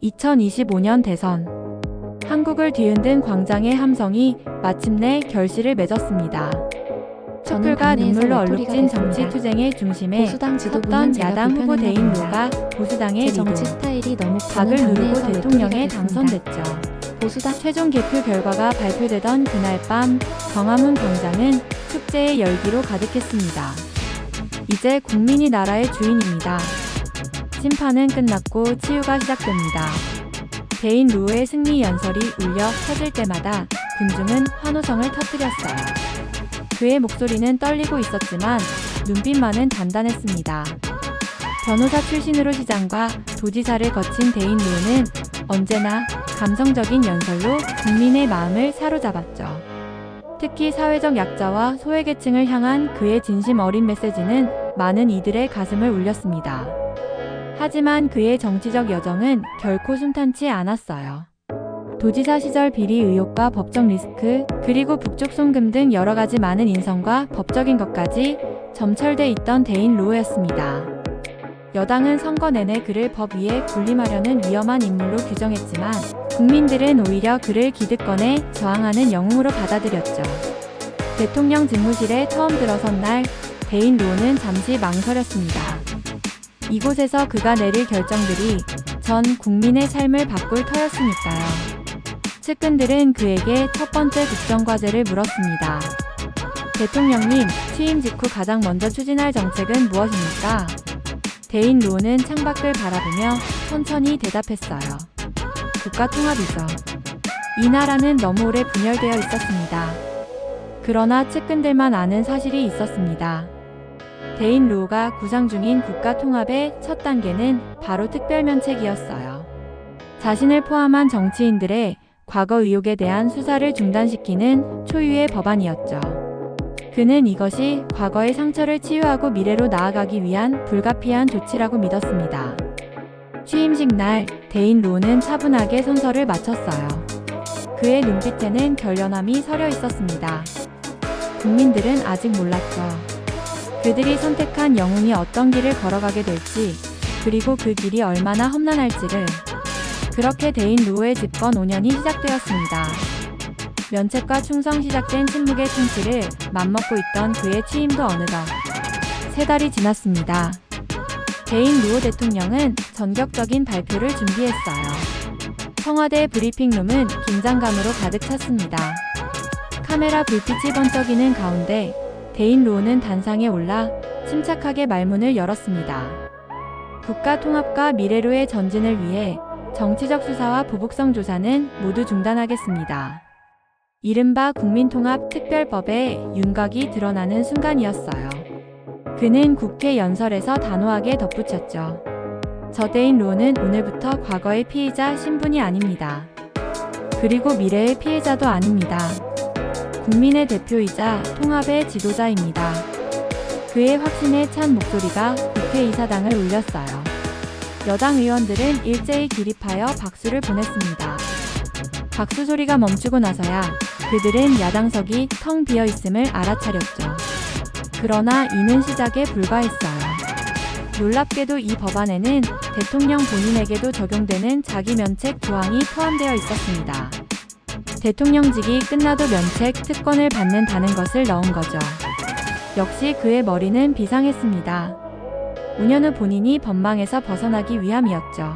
2025년 대선. 한국을 뒤흔든 광장의 함성이 마침내 결실을 맺었습니다. 촛불과 눈물로 얼룩진 정치 투쟁의 중심에 보수당 섰던 야당 후보 대인 로가 보수당의 제 정치 리드, 스타일이 너무 박을 누르고 당내에서 대통령에 외톨이가 됐습니다. 당선됐죠. 보수당 최종 개표 결과가 발표되던 그날 밤 광화문 광장은 축제의 열기로 가득했습니다. 이제 국민이 나라의 주인입니다. 심판은 끝났고 치유가 시작됩니다. 대인 루의 승리 연설이 울려 퍼질 때마다 군중은 환호성을 터뜨렸어요. 그의 목소리는 떨리고 있었지만 눈빛만은 단단했습니다. 변호사 출신으로 시장과 도지사를 거친 대인 루는 언제나 감성적인 연설로 국민의 마음을 사로잡았죠. 특히 사회적 약자와 소외계층을 향한 그의 진심 어린 메시지는 많은 이들의 가슴을 울렸습니다. 하지만 그의 정치적 여정은 결코 순탄치 않았어요. 도지사 시절 비리 의혹과 법적 리스크, 그리고 북쪽 송금 등 여러 가지 많은 인성과 법적인 것까지 점철돼 있던 대인 루였습니다. 여당은 선거 내내 그를 법 위에 군림하려는 위험한 인물로 규정했지만 국민들은 오히려 그를 기득권에 저항하는 영웅으로 받아들였죠. 대통령 집무실에 처음 들어선 날 대인 루는 잠시 망설였습니다. 이곳에서 그가 내릴 결정들이 전 국민의 삶을 바꿀 터였으니까요. 측근들은 그에게 첫 번째 국정과제를 물었습니다. 대통령님, 취임 직후 가장 먼저 추진할 정책은 무엇입니까? 대인 루는 창밖을 바라보며 천천히 대답했어요. 국가통합이죠. 이 나라는 너무 오래 분열되어 있었습니다. 그러나 측근들만 아는 사실이 있었습니다. 대인 루가 구상 중인 국가통합의 첫 단계는 바로 특별면책이었어요. 자신을 포함한 정치인들의 과거 의혹에 대한 수사를 중단시키는 초유의 법안이었죠. 그는 이것이 과거의 상처를 치유하고 미래로 나아가기 위한 불가피한 조치라고 믿었습니다. 취임식 날 대인 루는 차분하게 선서를 마쳤어요. 그의 눈빛에는 결연함이 서려 있었습니다. 국민들은 아직 몰랐죠. 그들이 선택한 영웅이 어떤 길을 걸어가게 될지, 그리고 그 길이 얼마나 험난할지를. 그렇게 대인 루의 집권 5년이 시작되었습니다. 면책과 충성 시작된 침묵의 충치를 맘먹고 있던 그의 취임도 어느덧 3달이 지났습니다. 대인 루 대통령은 전격적인 발표를 준비했어요. 청와대 브리핑룸은 긴장감으로 가득 찼습니다. 카메라 불빛이 번쩍이는 가운데 대인 루는 단상에 올라 침착하게 말문을 열었습니다. 국가 통합과 미래로의 전진을 위해 정치적 수사와 보복성 조사는 모두 중단하겠습니다. 이른바 국민통합특별법의 윤곽이 드러나는 순간이었어요. 그는 국회 연설에서 단호하게 덧붙였죠. 저 대인 루는 오늘부터 과거의 피해자 신분이 아닙니다. 그리고 미래의 피해자도 아닙니다. 국민의 대표이자 통합의 지도자입니다. 그의 확신에 찬 목소리가 국회의사당을 울렸어요. 여당 의원들은 일제히 기립하여 박수를 보냈습니다. 박수 소리가 멈추고 나서야 그들은 야당석이 텅 비어 있음을 알아차렸죠. 그러나 이는 시작에 불과했어요. 놀랍게도 이 법안에는 대통령 본인에게도 적용되는 자기면책 조항이 포함되어 있었습니다. 대통령직이 끝나도 면책 특권을 받는다는 것을 넣은 거죠. 역시 그의 머리는 비상했습니다. 5년 후 본인이 법망에서 벗어나기 위함이었죠.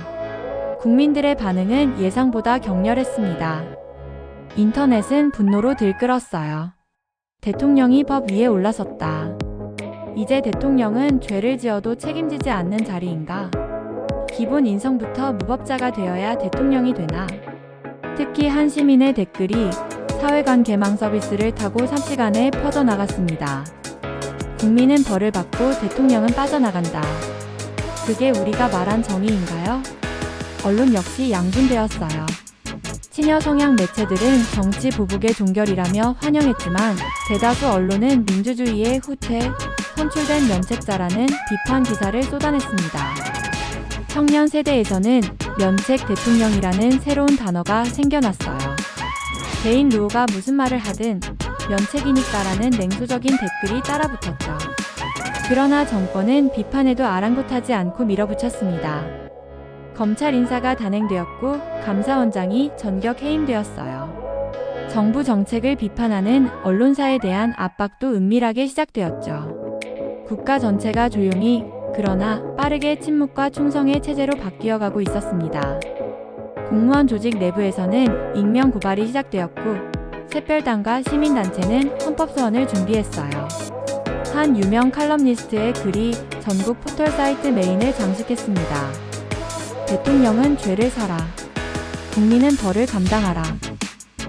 국민들의 반응은 예상보다 격렬했습니다. 인터넷은 분노로 들끓었어요. 대통령이 법 위에 올라섰다. 이제 대통령은 죄를 지어도 책임지지 않는 자리인가? 기본 인성부터 무법자가 되어야 대통령이 되나? 특히 한 시민의 댓글이 사회관 개망 서비스를 타고 삽시간에 퍼져나갔습니다. 국민은 벌을 받고 대통령은 빠져나간다. 그게 우리가 말한 정의인가요? 언론 역시 양분되었어요. 친여 성향 매체들은 정치 보복의 종결이라며 환영했지만 대다수 언론은 민주주의의 후퇴, 선출된 면책자라는 비판 기사를 쏟아냈습니다. 청년 세대에서는 면책 대통령이라는 새로운 단어가 생겨났어요. 대인 루가 무슨 말을 하든 면책이니까라는 냉소적인 댓글이 따라붙었죠. 그러나 정권은 비판에도 아랑곳하지 않고 밀어붙였습니다. 검찰 인사가 단행되었고 감사원장이 전격 해임되었어요. 정부 정책을 비판하는 언론사에 대한 압박도 은밀하게 시작되었죠. 국가 전체가 조용히 그러나 빠르게 침묵과 충성의 체제로 바뀌어가고 있었습니다. 공무원 조직 내부에서는 익명 고발이 시작되었고 샛별당과 시민단체는 헌법소원을 준비했어요. 한 유명 칼럼니스트의 글이 전국 포털 사이트 메인을 장식했습니다. 대통령은 죄를 사라. 국민은 벌을 감당하라.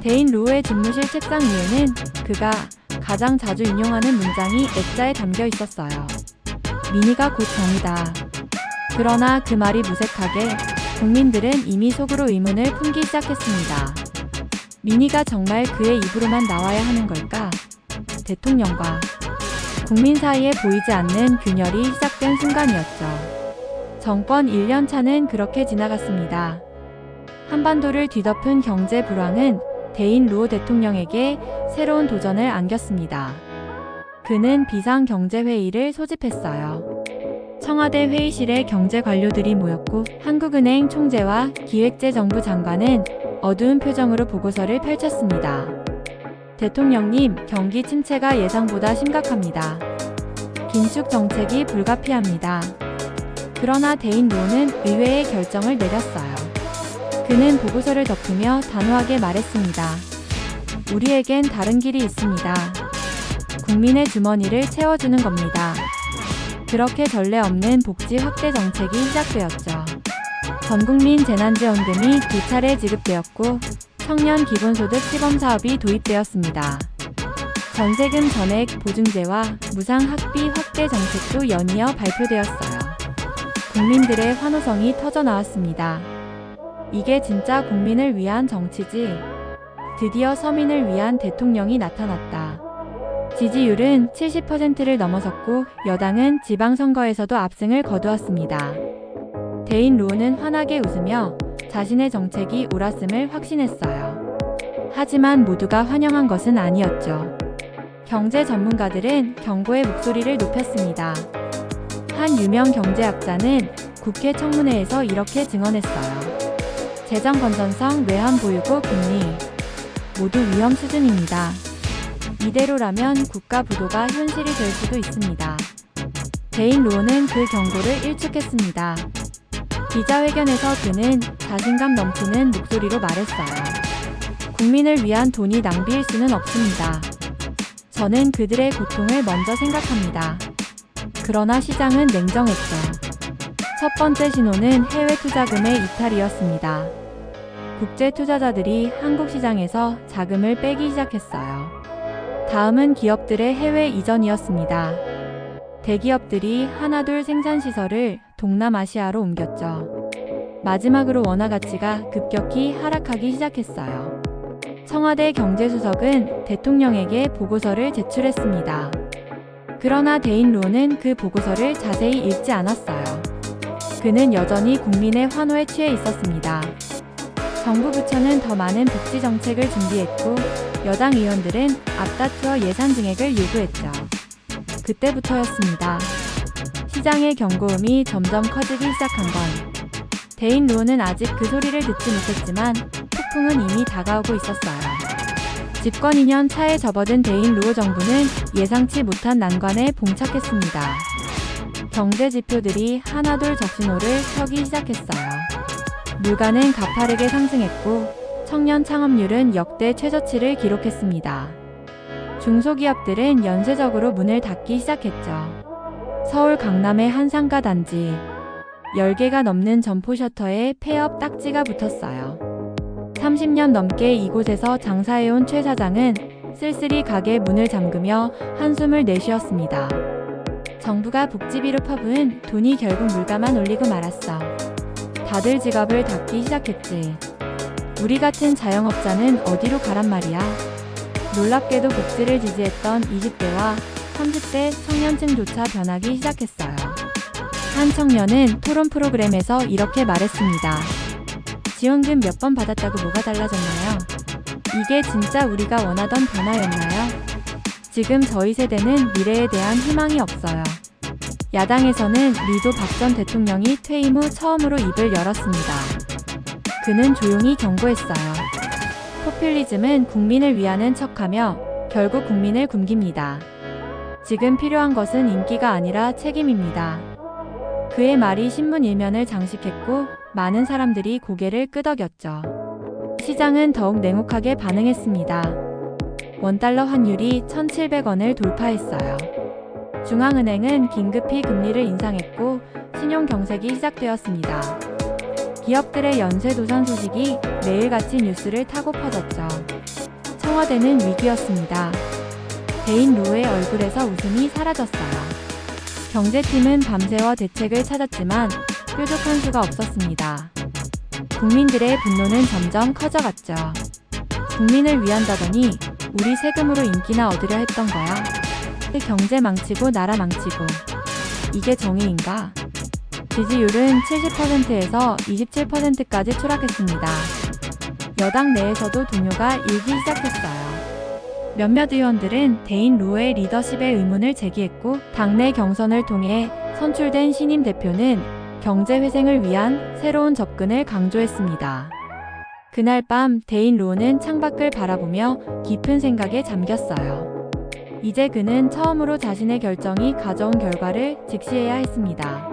대인 로우의 집무실 책상 위에는 그가 가장 자주 인용하는 문장이 액자에 담겨 있었어요. 민의가 곧 정의다. 그러나 그 말이 무색하게 국민들은 이미 속으로 의문을 품기 시작했습니다. 민의가 정말 그의 입으로만 나와야 하는 걸까? 대통령과 국민 사이에 보이지 않는 균열이 시작된 순간이었죠. 정권 1년 차는 그렇게 지나갔습니다. 한반도를 뒤덮은 경제 불황은 대인 루오 대통령에게 새로운 도전을 안겼습니다. 그는 비상경제회의를 소집했어요. 청와대 회의실에 경제 관료들이 모였고 한국은행 총재와 기획재정부 장관은 어두운 표정으로 보고서를 펼쳤습니다. 대통령님, 경기 침체가 예상보다 심각합니다. 긴축 정책이 불가피합니다. 그러나 대인 루오는 의외의 결정을 내렸어요. 그는 보고서를 덮으며 단호하게 말했습니다. 우리에겐 다른 길이 있습니다. 국민의 주머니를 채워주는 겁니다. 그렇게 전례 없는 복지 확대 정책이 시작되었죠. 전국민 재난지원금이 2차례 지급되었고 청년 기본소득 시범 사업이 도입되었습니다. 전세금 전액 보증제와 무상 학비 확대 정책도 연이어 발표되었어요. 국민들의 환호성이 터져나왔습니다. 이게 진짜 국민을 위한 정치지. 드디어 서민을 위한 대통령이 나타났다. 지지율은 70%를 넘어섰고 여당은 지방선거에서도 압승을 거두었습니다. 대인 루오는 환하게 웃으며 자신의 정책이 옳았음을 확신했어요. 하지만 모두가 환영한 것은 아니었죠. 경제 전문가들은 경고의 목소리를 높였습니다. 한 유명 경제학자는 국회 청문회에서 이렇게 증언했어요. 재정 건전성, 외환 보유고, 금리 모두 위험 수준입니다. 이대로라면 국가 부도가 현실이 될 수도 있습니다. 대인 루오는 그 경고를 일축했습니다. 기자회견에서 그는 자신감 넘치는 목소리로 말했어요. 국민을 위한 돈이 낭비일 수는 없습니다. 저는 그들의 고통을 먼저 생각합니다. 그러나 시장은 냉정했죠. 첫 번째 신호는 해외 투자금의 이탈이었습니다. 국제 투자자들이 한국 시장에서 자금을 빼기 시작했어요. 다음은 기업들의 해외 이전이었습니다. 대기업들이 하나둘 생산시설을 동남아시아로 옮겼죠. 마지막으로 원화 가치가 급격히 하락하기 시작했어요. 청와대 경제수석은 대통령에게 보고서를 제출했습니다. 그러나 대인 루오는 그 보고서를 자세히 읽지 않았어요. 그는 여전히 국민의 환호에 취해 있었습니다. 정부 부처는 더 많은 복지 정책을 준비했고 여당 의원들은 앞다투어 예산 증액을 요구했죠. 그때부터였습니다. 시장의 경고음이 점점 커지기 시작한 건 대인 루오는 아직 그 소리를 듣지 못했지만 폭풍은 이미 다가오고 있었어요. 집권 2년 차에 접어든 대인 루오 정부는 예상치 못한 난관에 봉착했습니다. 경제 지표들이 하나둘 적신호를 펴기 시작했어요. 물가는 가파르게 상승했고 청년 창업률은 역대 최저치를 기록했습니다. 중소기업들은 연쇄적으로 문을 닫기 시작했죠. 서울 강남의 한 상가 단지 10개가 넘는 점포 셔터에 폐업 딱지가 붙었어요. 30년 넘게 이곳에서 장사해온 최 사장은 쓸쓸히 가게 문을 잠그며 한숨을 내쉬었습니다. 정부가 복지비로 퍼부은 돈이 결국 물가만 올리고 말았어. 다들 직업을 닫기 시작했지. 우리 같은 자영업자는 어디로 가란 말이야. 놀랍게도 복지를 지지했던 20대와 30대 청년층조차 변하기 시작했어요. 한 청년은 토론 프로그램에서 이렇게 말했습니다. 지원금 몇 번 받았다고 뭐가 달라졌나요? 이게 진짜 우리가 원하던 변화였나요? 지금 저희 세대는 미래에 대한 희망이 없어요. 야당에서는 리도 박 전 대통령이 퇴임 후 처음으로 입을 열었습니다. 그는 조용히 경고했어요. 포퓰리즘은 국민을 위하는 척하며 결국 국민을 굶깁니다. 지금 필요한 것은 인기가 아니라 책임입니다. 그의 말이 신문 일면을 장식했고 많은 사람들이 고개를 끄덕였죠. 시장은 더욱 냉혹하게 반응했습니다. 원달러 환율이 1,700원을 돌파했어요. 중앙은행은 긴급히 금리를 인상했고 신용 경색이 시작되었습니다. 기업들의 연쇄 도산 소식이 매일같이 뉴스를 타고 퍼졌죠. 청와대는 위기였습니다. 대인 로의 얼굴에서 웃음이 사라졌어요. 경제팀은 밤새워 대책을 찾았지만 뾰족한 수가 없었습니다. 국민들의 분노는 점점 커져갔죠. 국민을 위한다더니 우리 세금으로 인기나 얻으려 했던 거야. 경제 망치고 나라 망치고. 이게 정의인가? 지지율은 70%에서 27%까지 추락했습니다. 여당 내에서도 동요가 일기 시작했어요. 몇몇 의원들은 대인 로의 리더십에 의문을 제기했고 당내 경선을 통해 선출된 신임 대표는 경제회생을 위한 새로운 접근을 강조했습니다. 그날 밤 대인 로는 창밖을 바라보며 깊은 생각에 잠겼어요. 이제 그는 처음으로 자신의 결정이 가져온 결과를 직시해야 했습니다.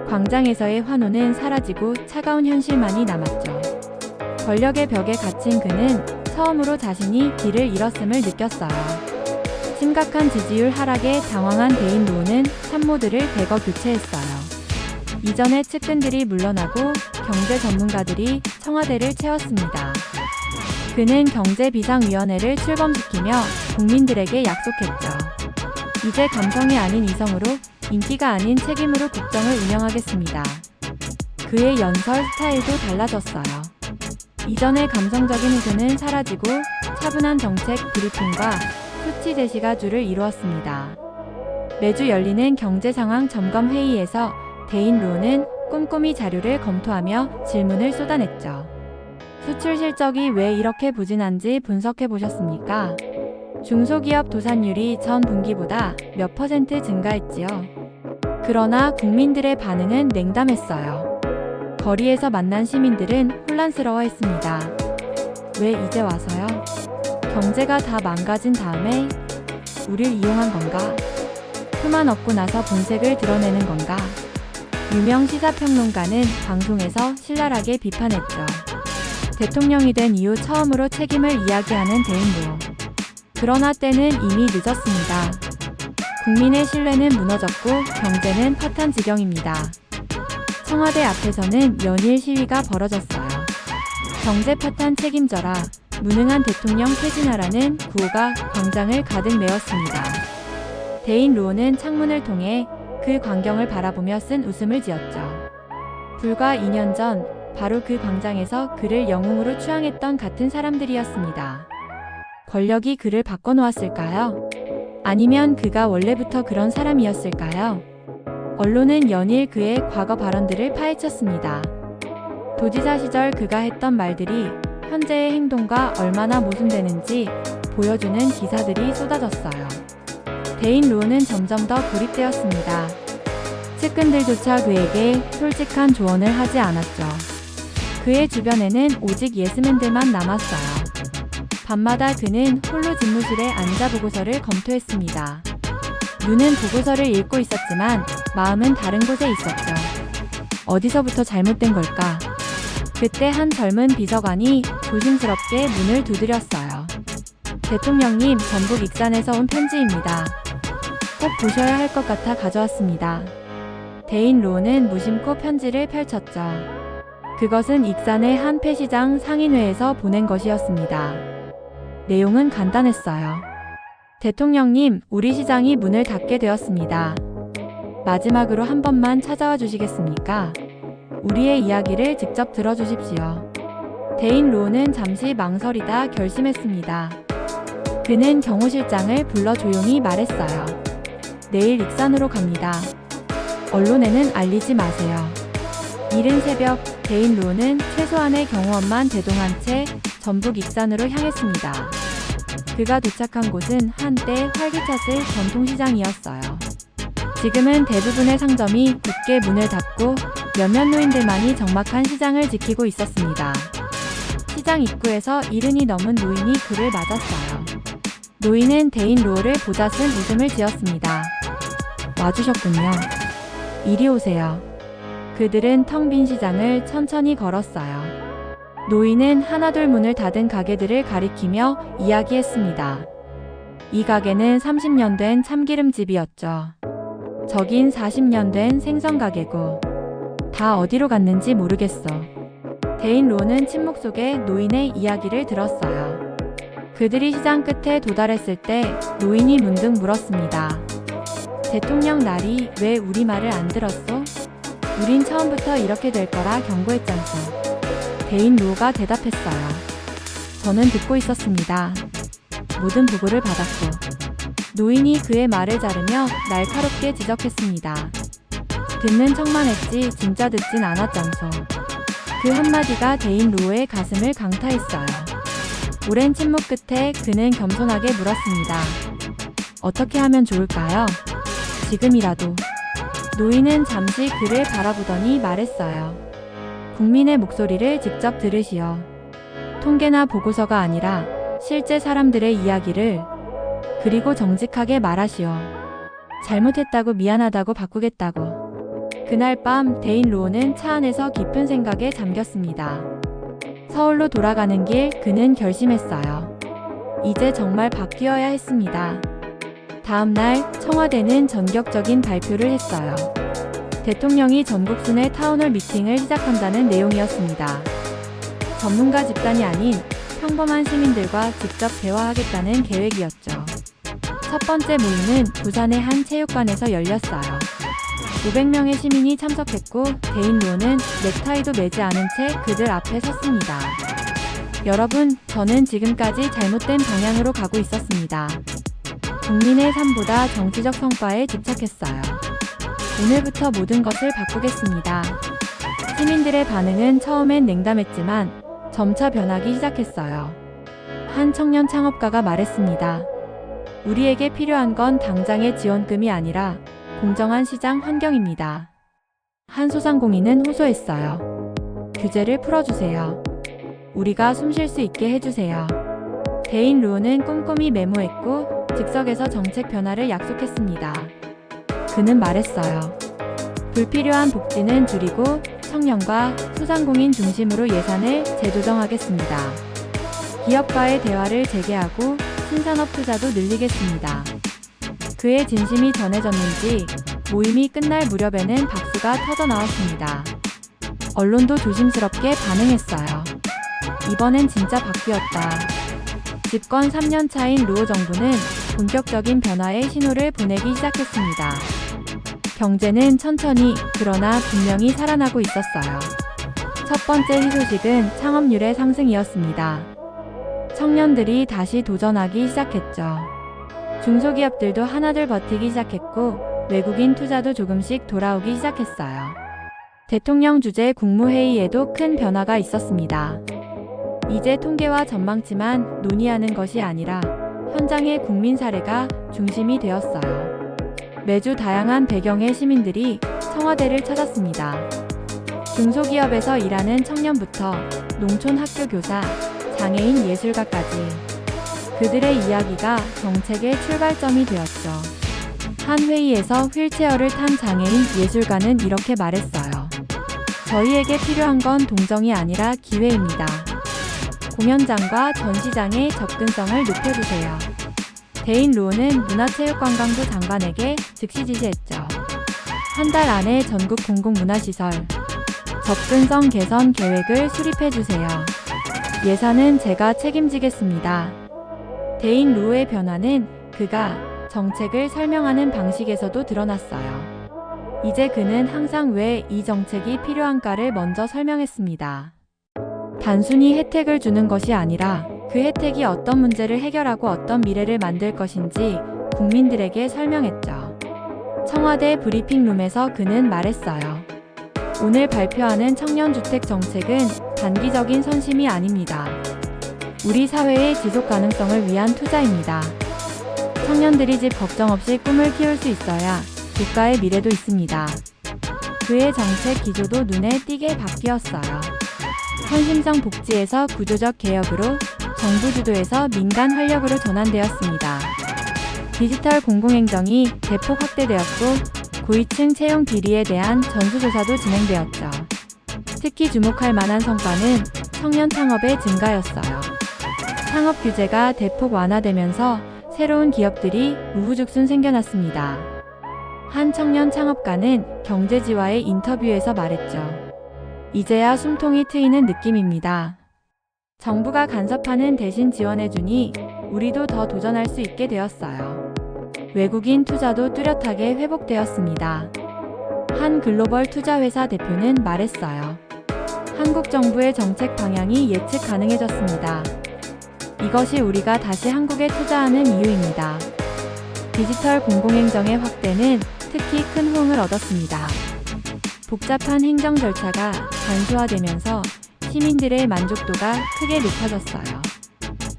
광장에서의 환호는 사라지고 차가운 현실만이 남았죠. 권력의 벽에 갇힌 그는 처음으로 자신이 길을 잃었음을 느꼈어요. 심각한 지지율 하락에 당황한 대인 로는 참모들을 대거 교체했어요. 이전의 측근들이 물러나고 경제 전문가들이 청와대를 채웠습니다. 그는 경제비상위원회를 출범시키며 국민들에게 약속했죠. 이제 감성이 아닌 이성으로, 인기가 아닌 책임으로 국정을 운영하겠습니다. 그의 연설 스타일도 달라졌어요. 이전의 감성적인 후보는 사라지고 차분한 정책 브리핑과 수치 제시가 주를 이루었습니다. 매주 열리는 경제상황 점검 회의에서 대인 로는 꼼꼼히 자료를 검토하며 질문을 쏟아냈죠. 수출 실적이 왜 이렇게 부진한지 분석해 보셨습니까? 중소기업 도산율이 전 분기보다 몇 % 증가했지요. 그러나 국민들의 반응은 냉담했어요. 거리에서 만난 시민들은 혼란스러워했습니다. 왜 이제 와서요? 경제가 다 망가진 다음에 우릴 이용한 건가? 표만 얻고 나서 본색을 드러내는 건가? 유명 시사평론가는 방송에서 신랄하게 비판했죠. 대통령이 된 이후 처음으로 책임을 이야기하는 대인 로. 그러나 때는 이미 늦었습니다. 국민의 신뢰는 무너졌고 경제는 파탄 지경입니다. 청와대 앞에서는 연일 시위가 벌어졌어요. 경제 파탄 책임져라, 무능한 대통령 퇴진하라는 구호가 광장을 가득 메웠습니다. 대인 로는 창문을 통해 그 광경을 바라보며 쓴 웃음을 지었죠. 불과 2년 전 바로 그 광장에서 그를 영웅으로 추앙했던 같은 사람들이었습니다. 권력이 그를 바꿔놓았을까요? 아니면 그가 원래부터 그런 사람이었을까요? 언론은 연일 그의 과거 발언들을 파헤쳤습니다. 도지사 시절 그가 했던 말들이 현재의 행동과 얼마나 모순되는지 보여주는 기사들이 쏟아졌어요. 대인 로는 점점 더 고립되었습니다. 측근들조차 그에게 솔직한 조언을 하지 않았죠. 그의 주변에는 오직 예스맨들만 남았어요. 밤마다 그는 홀로 집무실에 앉아 보고서를 검토했습니다. 눈은 보고서를 읽고 있었지만 마음은 다른 곳에 있었죠. 어디서부터 잘못된 걸까? 그때 한 젊은 비서관이 조심스럽게 문을 두드렸어요. 대통령님, 전북 익산에서 온 편지입니다. 꼭 보셔야 할 것 같아 가져왔습니다. 대인 로는 무심코 편지를 펼쳤죠. 그것은 익산의 한 폐시장 상인회에서 보낸 것이었습니다. 내용은 간단했어요. 대통령님, 우리 시장이 문을 닫게 되었습니다. 마지막으로 한 번만 찾아와 주시겠습니까? 우리의 이야기를 직접 들어주십시오. 대인 로는 잠시 망설이다 결심했습니다. 그는 경호실장을 불러 조용히 말했어요. 내일 익산으로 갑니다. 언론에는 알리지 마세요. 이른 새벽 대인 로는 최소한의 경호원만 대동한 채 전북 익산으로 향했습니다. 그가 도착한 곳은 한때 활기찼을 전통시장이었어요. 지금은 대부분의 상점이 굳게 문을 닫고 몇몇 노인들만이 적막한 시장을 지키고 있었습니다. 시장 입구에서 70이 넘은 노인이 그를 맞았어요. 노인은 대인 루오를 보자쓴 웃음을 지었습니다. 와주셨군요. 이리 오세요. 그들은 텅 빈 시장을 천천히 걸었어요. 노인은 하나둘 문을 닫은 가게들을 가리키며 이야기했습니다. 이 가게는 30년 된 참기름집이었죠. 저긴 40년 된 생선 가게고 다 어디로 갔는지 모르겠어. 대인 루오는 침묵 속에 노인의 이야기를 들었어요. 그들이 시장 끝에 도달했을 때 노인이 문득 물었습니다. 대통령 날이 왜 우리 말을 안 들었소? 우린 처음부터 이렇게 될 거라 경고했잖소. 대인 루오가 대답했어요. 저는 듣고 있었습니다. 모든 보고를 받았고. 노인이 그의 말을 자르며 날카롭게 지적했습니다. 듣는 척만 했지 진짜 듣진 않았잖소. 그 한마디가 대인 루오의 가슴을 강타했어요. 오랜 침묵 끝에 그는 겸손하게 물었습니다. 어떻게 하면 좋을까요? 지금이라도. 노인은 잠시 그를 바라보더니 말했어요. 국민의 목소리를 직접 들으시오. 통계나 보고서가 아니라 실제 사람들의 이야기를. 그리고 정직하게 말하시오. 잘못했다고 미안하다고 바꾸겠다고. 그날 밤 대인 루오는 차 안에서 깊은 생각에 잠겼습니다. 서울로 돌아가는 길 그는 결심했어요. 이제 정말 바뀌어야 했습니다. 다음 날 청와대는 전격적인 발표를 했어요. 대통령이 전국 순회 타운홀 미팅을 시작한다는 내용이었습니다. 전문가 집단이 아닌 평범한 시민들과 직접 대화하겠다는 계획이었죠. 첫 번째 모임은 부산의 한 체육관에서 열렸어요. 500명의 시민이 참석했고 대인 루오는 넥타이도 매지 않은 채 그들 앞에 섰습니다. 여러분, 저는 지금까지 잘못된 방향으로 가고 있었습니다. 국민의 삶보다 정치적 성과에 집착했어요. 오늘부터 모든 것을 바꾸겠습니다. 시민들의 반응은 처음엔 냉담했지만 점차 변하기 시작했어요. 한 청년 창업가가 말했습니다. 우리에게 필요한 건 당장의 지원금이 아니라 공정한 시장 환경입니다. 한 소상공인은 호소했어요. 규제를 풀어주세요. 우리가 숨 쉴 수 있게 해주세요. 대인 루오는 꼼꼼히 메모했고 즉석에서 정책 변화를 약속했습니다. 그는 말했어요. 불필요한 복지는 줄이고 청년과 소상공인 중심으로 예산을 재조정하겠습니다. 기업과의 대화를 재개하고 신산업 투자도 늘리겠습니다. 그의 진심이 전해졌는지 모임이 끝날 무렵에는 박수가 터져 나왔습니다. 언론도 조심스럽게 반응했어요. 이번엔 진짜 바뀌었다. 집권 3년 차인 루오 정부는 본격적인 변화의 신호를 보내기 시작했습니다. 경제는 천천히 그러나 분명히 살아나고 있었어요. 첫 번째 희소식은 창업률의 상승이었습니다. 청년들이 다시 도전하기 시작했죠. 중소기업들도 하나둘 버티기 시작했고 외국인 투자도 조금씩 돌아오기 시작했어요. 대통령 주재 국무회의에도 큰 변화가 있었습니다. 이제 통계와 전망치만 논의하는 것이 아니라 현장의 국민 사례가 중심이 되었어요. 매주 다양한 배경의 시민들이 청와대를 찾았습니다. 중소기업에서 일하는 청년부터 농촌 학교 교사, 장애인 예술가까지 그들의 이야기가 정책의 출발점이 되었죠. 한 회의에서 휠체어를 탄 장애인 예술가는 이렇게 말했어요. 저희에게 필요한 건 동정이 아니라 기회입니다. 공연장과 전시장의 접근성을 높여주세요. 대인 루오는 문화체육관광부 장관에게 즉시 지시했죠. 한 달 안에 전국 공공문화시설 접근성 개선 계획을 수립해주세요. 예산은 제가 책임지겠습니다. 대인 루오의 변화는 그가 정책을 설명하는 방식에서도 드러났어요. 이제 그는 항상 왜 이 정책이 필요한가를 먼저 설명했습니다. 단순히 혜택을 주는 것이 아니라 그 혜택이 어떤 문제를 해결하고 어떤 미래를 만들 것인지 국민들에게 설명했죠. 청와대 브리핑룸에서 그는 말했어요. 오늘 발표하는 청년주택 정책은 단기적인 선심이 아닙니다. 우리 사회의 지속 가능성을 위한 투자입니다. 청년들이 집 걱정 없이 꿈을 키울 수 있어야 국가의 미래도 있습니다. 그의 정책 기조도 눈에 띄게 바뀌었어요. 선심성 복지에서 구조적 개혁으로 정부 주도에서 민간 활력으로 전환되었습니다. 디지털 공공행정이 대폭 확대되었고 고위층 채용 비리에 대한 전수조사도 진행되었죠. 특히 주목할 만한 성과는 청년 창업의 증가였어요. 창업 규제가 대폭 완화되면서 새로운 기업들이 우후죽순 생겨났습니다. 한 청년 창업가는 경제지와의 인터뷰에서 말했죠. 이제야 숨통이 트이는 느낌입니다. 정부가 간섭하는 대신 지원해주니 우리도 더 도전할 수 있게 되었어요. 외국인 투자도 뚜렷하게 회복되었습니다. 한 글로벌 투자회사 대표는 말했어요. 한국 정부의 정책 방향이 예측 가능해졌습니다. 이것이 우리가 다시 한국에 투자하는 이유입니다. 디지털 공공행정의 확대는 특히 큰 호응을 얻었습니다. 복잡한 행정 절차가 간소화되면서 시민들의 만족도가 크게 높아졌어요.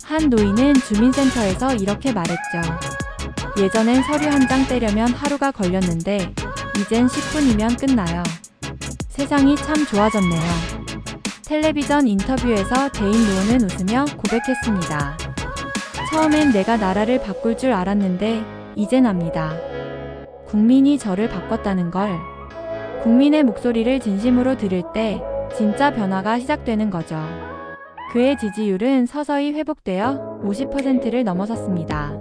한 노인은 주민센터에서 이렇게 말했죠. 예전엔 서류 한 장 떼려면 하루가 걸렸는데 이젠 10분이면 끝나요. 세상이 참 좋아졌네요. 텔레비전 인터뷰에서 데인 루오는 웃으며 고백했습니다. 처음엔 내가 나라를 바꿀 줄 알았는데 이젠 압니다. 국민이 저를 바꿨다는 걸. 국민의 목소리를 진심으로 들을 때 진짜 변화가 시작되는 거죠. 그의 지지율은 서서히 회복되어 50%를 넘어섰습니다.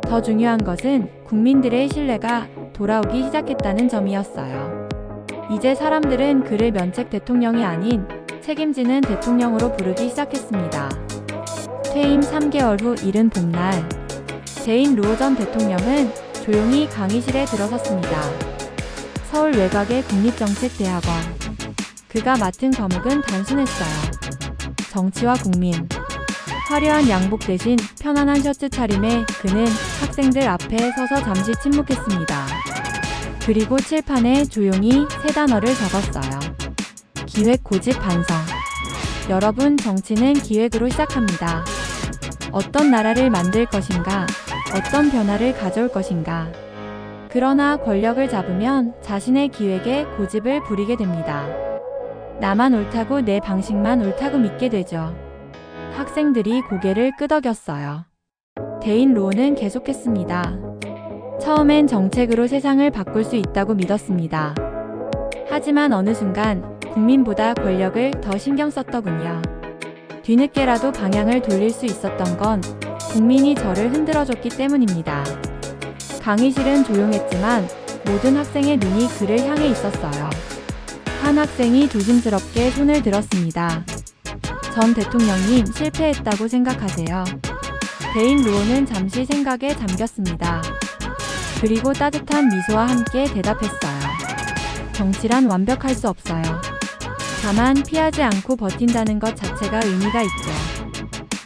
더 중요한 것은 국민들의 신뢰가 돌아오기 시작했다는 점이었어요. 이제 사람들은 그를 면책 대통령이 아닌 책임지는 대통령으로 부르기 시작했습니다. 퇴임 3개월 후 이른 봄날, 데인 루오 전 대통령은 조용히 강의실에 들어섰습니다. 서울 외곽의 국립정책대학원. 그가 맡은 과목은 단순했어요. 정치와 국민. 화려한 양복 대신 편안한 셔츠 차림에 그는 학생들 앞에 서서 잠시 침묵했습니다. 그리고 칠판에 조용히 세 단어를 적었어요. 기획, 고집, 반성. 여러분, 정치는 기획으로 시작합니다. 어떤 나라를 만들 것인가, 어떤 변화를 가져올 것인가. 그러나 권력을 잡으면 자신의 기획에 고집을 부리게 됩니다. 나만 옳다고 내 방식만 옳다고 믿게 되죠. 학생들이 고개를 끄덕였어요. 데인 루오는 계속했습니다. 처음엔 정책으로 세상을 바꿀 수 있다고 믿었습니다. 하지만 어느 순간 국민보다 권력을 더 신경 썼더군요. 뒤늦게라도 방향을 돌릴 수 있었던 건 국민이 저를 흔들어줬기 때문입니다. 강의실은 조용했지만 모든 학생의 눈이 그를 향해 있었어요. 한 학생이 조심스럽게 손을 들었습니다. 전 대통령님, 실패했다고 생각하세요? 데인 루오는 잠시 생각에 잠겼습니다. 그리고 따뜻한 미소와 함께 대답했어요. 정치란 완벽할 수 없어요. 다만 피하지 않고 버틴다는 것 자체가 의미가 있죠.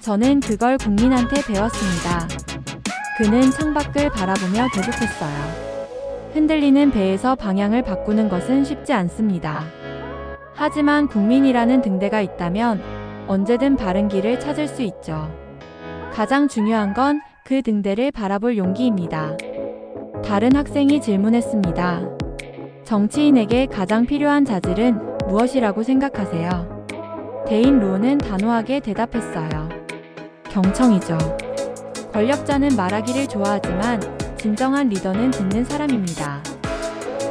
저는 그걸 국민한테 배웠습니다. 그는 창밖을 바라보며 계속했어요. 흔들리는 배에서 방향을 바꾸는 것은 쉽지 않습니다. 하지만 국민이라는 등대가 있다면 언제든 바른 길을 찾을 수 있죠. 가장 중요한 건 그 등대를 바라볼 용기입니다. 다른 학생이 질문했습니다. 정치인에게 가장 필요한 자질은 무엇이라고 생각하세요? 데인 루오는 단호하게 대답했어요. 경청이죠. 권력자는 말하기를 좋아하지만 진정한 리더는 듣는 사람입니다.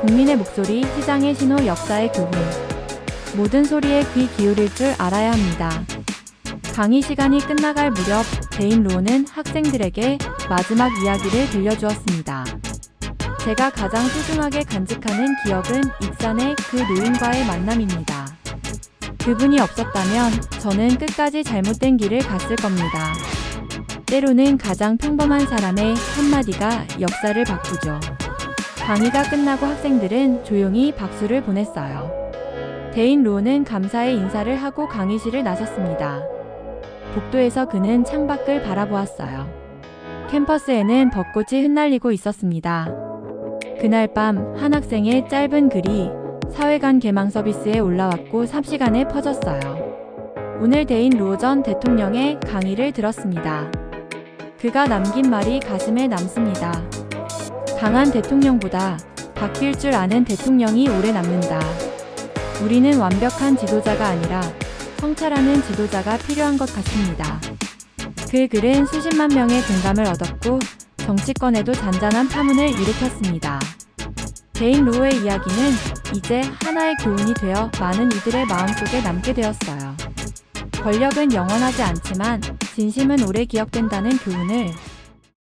국민의 목소리, 시장의 신호, 역사의 교훈. 모든 소리에 귀 기울일 줄 알아야 합니다. 강의 시간이 끝나갈 무렵 데인 루오는 학생들에게 마지막 이야기를 들려주었습니다. 제가 가장 소중하게 간직하는 기억은 익산의 그 노인과의 만남입니다. 그분이 없었다면 저는 끝까지 잘못된 길을 갔을 겁니다. 때로는 가장 평범한 사람의 한마디가 역사를 바꾸죠. 강의가 끝나고 학생들은 조용히 박수를 보냈어요. 데인 루오는 감사의 인사를 하고 강의실을 나섰습니다. 복도에서 그는 창밖을 바라보았어요. 캠퍼스에는 벚꽃이 흩날리고 있었습니다. 그날 밤 한 학생의 짧은 글이 사회간 개망 서비스에 올라왔고 삽시간에 퍼졌어요. 오늘 데인 루오 전 대통령의 강의를 들었습니다. 그가 남긴 말이 가슴에 남습니다. 강한 대통령보다 바뀔 줄 아는 대통령이 오래 남는다. 우리는 완벽한 지도자가 아니라 성찰하는 지도자가 필요한 것 같습니다. 그 글은 수십만 명의 공감을 얻었고 정치권에도 잔잔한 파문을 일으켰습니다. 제인 로우의 이야기는 이제 하나의 교훈이 되어 많은 이들의 마음속에 남게 되었어요. 권력은 영원하지 않지만 진심은 오래 기억된다는 교훈을